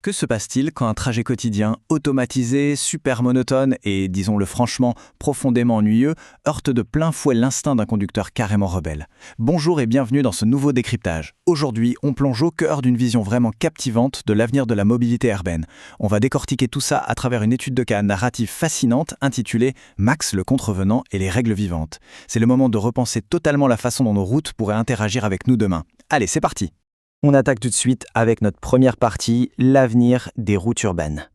Que se passe-t-il quand un trajet quotidien automatisé, super monotone et, disons-le franchement, profondément ennuyeux, heurte de plein fouet l'instinct d'un conducteur carrément rebelle? Bonjour et bienvenue dans ce nouveau décryptage. Aujourd'hui, on plonge au cœur d'une vision vraiment captivante de l'avenir de la mobilité urbaine. On va décortiquer tout ça à travers une étude de cas narrative fascinante intitulée Max le contrevenant et les règles vivantes. C'est le moment de repenser totalement la façon dont nos routes pourraient interagir avec nous demain. Allez, c'est parti! On attaque tout de suite avec notre première partie, l'avenir des routes urbaines.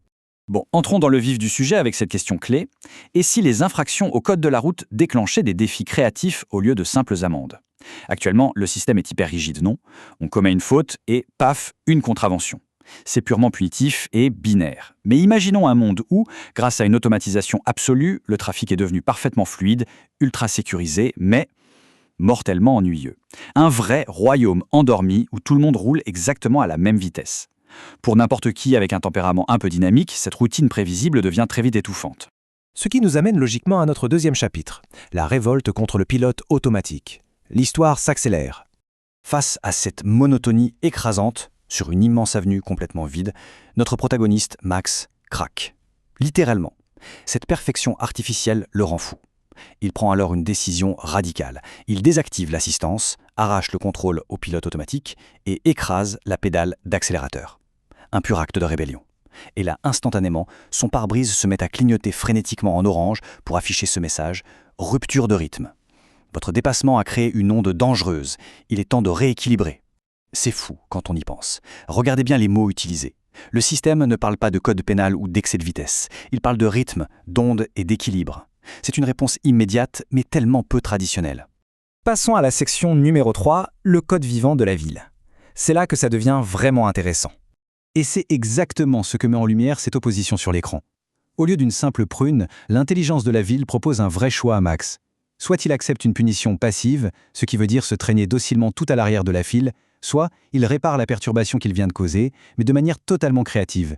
Bon, entrons dans le vif du sujet avec cette question clé. Et si les infractions au code de la route déclenchaient des défis créatifs au lieu de simples amendes? Actuellement, le système est hyper rigide, non? On commet une faute et paf, une contravention. C'est purement punitif et binaire. Mais imaginons un monde où, grâce à une automatisation absolue, le trafic est devenu parfaitement fluide, ultra sécurisé, mais mortellement ennuyeux. Un vrai royaume endormi où tout le monde roule exactement à la même vitesse. Pour n'importe qui avec un tempérament un peu dynamique, cette routine prévisible devient très vite étouffante. Ce qui nous amène logiquement à notre deuxième chapitre, la révolte contre le pilote automatique. L'histoire s'accélère. Face à cette monotonie écrasante, sur une immense avenue complètement vide, notre protagoniste, Max, craque. Littéralement. Cette perfection artificielle le rend fou. Il prend alors une décision radicale. Il désactive l'assistance, arrache le contrôle au pilote automatique et écrase la pédale d'accélérateur. Un pur acte de rébellion. Et là, instantanément, son pare-brise se met à clignoter frénétiquement en orange pour afficher ce message « Rupture de rythme ». Votre dépassement a créé une onde dangereuse. Il est temps de rééquilibrer. C'est fou quand on y pense. Regardez bien les mots utilisés. Le système ne parle pas de code pénal ou d'excès de vitesse. Il parle de rythme, d'onde et d'équilibre. C'est une réponse immédiate, mais tellement peu traditionnelle. Passons à la section numéro 3, le code vivant de la ville. C'est là que ça devient vraiment intéressant. Et c'est exactement ce que met en lumière cette opposition sur l'écran. Au lieu d'une simple prune, l'intelligence de la ville propose un vrai choix à Max. Soit il accepte une punition passive, ce qui veut dire se traîner docilement tout à l'arrière de la file, soit il répare la perturbation qu'il vient de causer, mais de manière totalement créative.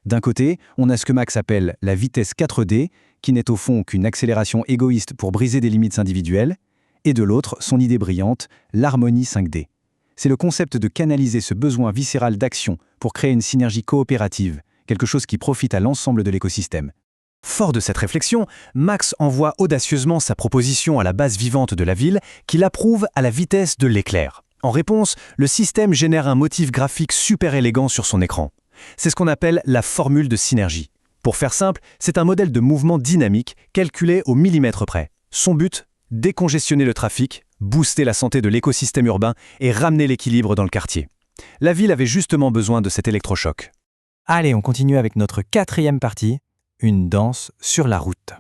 D'un côté, on a ce que Max appelle la vitesse 4D, qui n'est au fond qu'une accélération égoïste pour briser des limites individuelles, et de l'autre, son idée brillante, l'harmonie 5D. C'est le concept de canaliser ce besoin viscéral d'action pour créer une synergie coopérative, quelque chose qui profite à l'ensemble de l'écosystème. Fort de cette réflexion, Max envoie audacieusement sa proposition à la base vivante de la ville, qui l'approuve à la vitesse de l'éclair. En réponse, le système génère un motif graphique super élégant sur son écran. C'est ce qu'on appelle la formule de synergie. Pour faire simple, c'est un modèle de mouvement dynamique calculé au millimètre près. Son but, décongestionner le trafic, booster la santé de l'écosystème urbain et ramener l'équilibre dans le quartier. La ville avait justement besoin de cet électrochoc. Allez, on continue avec notre quatrième partie, une danse sur la route.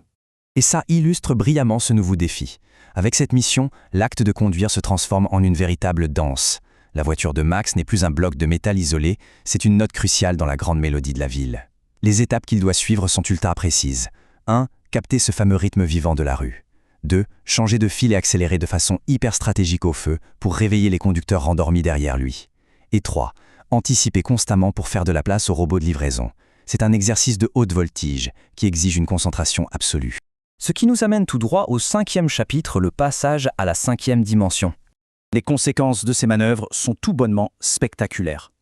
Et ça illustre brillamment ce nouveau défi. Avec cette mission, l'acte de conduire se transforme en une véritable danse. La voiture de Max n'est plus un bloc de métal isolé, c'est une note cruciale dans la grande mélodie de la ville. Les étapes qu'il doit suivre sont ultra précises. 1. Capter ce fameux rythme vivant de la rue. 2. Changer de fil et accélérer de façon hyper stratégique au feu pour réveiller les conducteurs rendormis derrière lui. Et 3. Anticiper constamment pour faire de la place aux robots de livraison. C'est un exercice de haute voltige qui exige une concentration absolue. Ce qui nous amène tout droit au 5e chapitre, le passage à la 5e dimension. Les conséquences de ces manœuvres sont tout bonnement spectaculaires.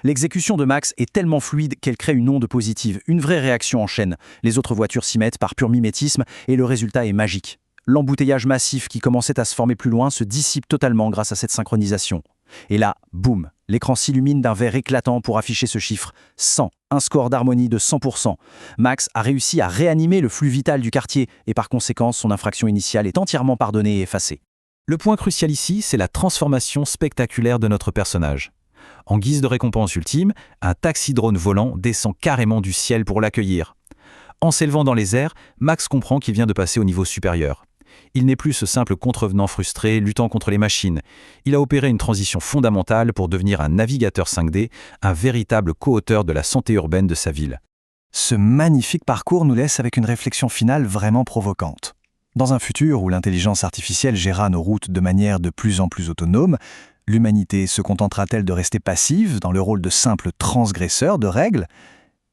L'exécution de Max est tellement fluide qu'elle crée une onde positive, une vraie réaction en chaîne. Les autres voitures s'y mettent par pur mimétisme et le résultat est magique. L'embouteillage massif qui commençait à se former plus loin se dissipe totalement grâce à cette synchronisation. Et là, boum, l'écran s'illumine d'un vert éclatant pour afficher ce chiffre 100, un score d'harmonie de 100%. Max a réussi à réanimer le flux vital du quartier et par conséquent, son infraction initiale est entièrement pardonnée et effacée. Le point crucial ici, c'est la transformation spectaculaire de notre personnage. En guise de récompense ultime, un taxi-drone volant descend carrément du ciel pour l'accueillir. En s'élevant dans les airs, Max comprend qu'il vient de passer au niveau supérieur. Il n'est plus ce simple contrevenant frustré luttant contre les machines. Il a opéré une transition fondamentale pour devenir un navigateur 5D, un véritable co-auteur de la santé urbaine de sa ville. Ce magnifique parcours nous laisse avec une réflexion finale vraiment provocante. Dans un futur où l'intelligence artificielle gérera nos routes de manière de plus en plus autonome, l'humanité se contentera-t-elle de rester passive dans le rôle de simple transgresseur de règles?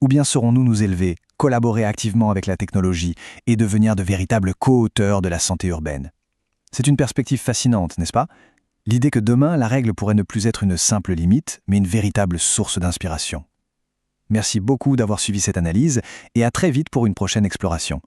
Ou bien saurons-nous nous élever, collaborer activement avec la technologie et devenir de véritables co-auteurs de la santé urbaine? C'est une perspective fascinante, n'est-ce pas? L'idée que demain, la règle pourrait ne plus être une simple limite, mais une véritable source d'inspiration. Merci beaucoup d'avoir suivi cette analyse et à très vite pour une prochaine exploration.